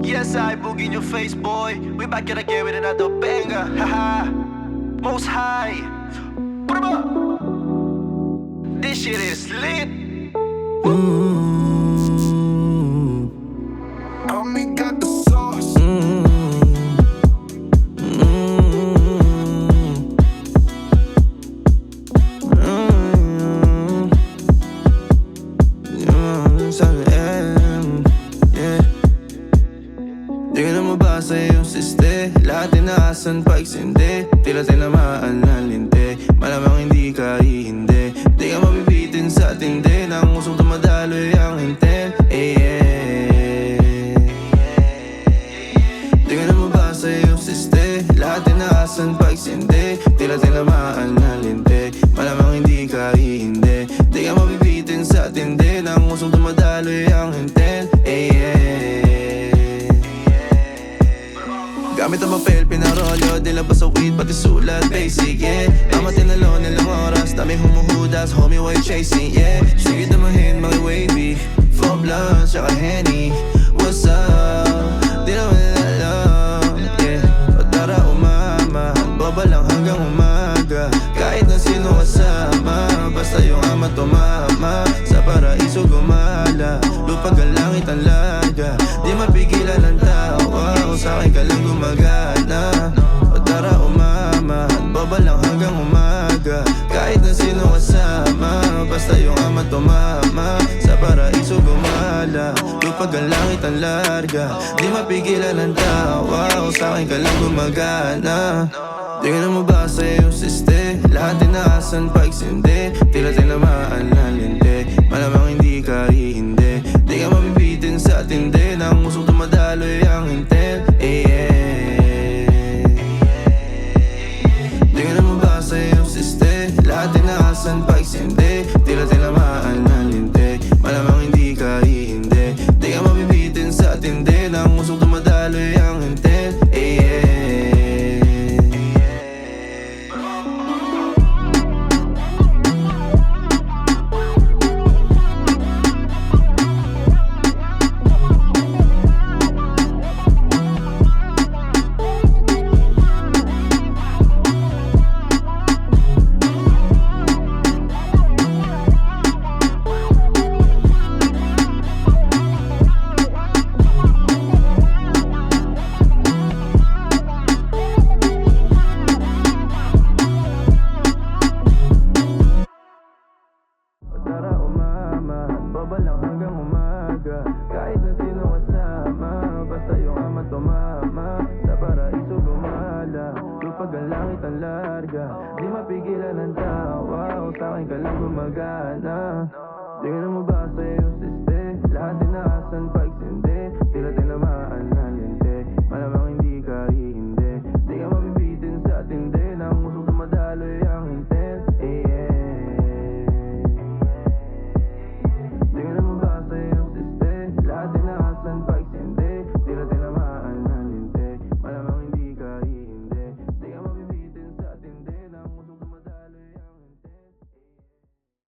Yes, I boogie in your face, boy. We back at again with another banger. Haha. Most high. Put 'em up. This shit is lit. Homie got the sauce. Di ko na mabasa yung siste. Lahat inaasan pa eksinde. Tila tinamaan ng linte. Malamang hindi ka ihinde. Di ka mabibitin sa tindi. Nang usong tumadaloy ang intent. Di ko na mabasa yung siste. Lahat inaasan pa eksinde. Tila tinamaan ng linte. Malamang hindi ka ihinde. Di ka mabibitin sa tindi. Nang usong tumadaloy ang intent. Gamit ang papel, pinarolyo, dilabas sa weed, pati sulat, basic, yeah. Tama tinalo nilang oras, dami humuhudas, homie, why you chasing, yeah. Sige damahin, mga wavy, full blunts, tsaka Henny. What's up? Di naman alam, yeah. O tara umama, boba lang hanggang umaga. Kahit na sino kasama, basta yung ama tumama. Sa paraiso gumala, lupag ang langit ang larga. Di mapigilan ang tawa, o sa'kin ka lang gumagana. O tara umama, boba lang hanggang umaga. Kahit na sino kasama, basta yung ama tumama. Sa paraiso gumala, lupag ang langit ang larga. Di mapigilan ang tawa, o sa'kin ka lang gumagana. Di ko na mabasa yung siste. Lahat inaasan pa eksinde. Tila tinamaan ng linte. Malamang hindi ka ihinde. Di ka mabibitin sa tindi. Nang usong tumadaloy ang intent. Di ko na mabasa yung siste. Lahat inaasan pa eksinde. Tila tinamaan ng linte. Malamang hindi ka ihinde. Di ka mabibitin sa tindi. Nang usong tumadaloy ang intent. Tara umama, boba lang hanggang umaga. Kahit na sino kasama, basta yung ama tumama. Sa paraiso gumala, lupag ang langit ang larga. Di mapigilan ang tawa, o sa'kin ka lang gumagana. Di ko na mabasa yung siste. Lahat inaasan pa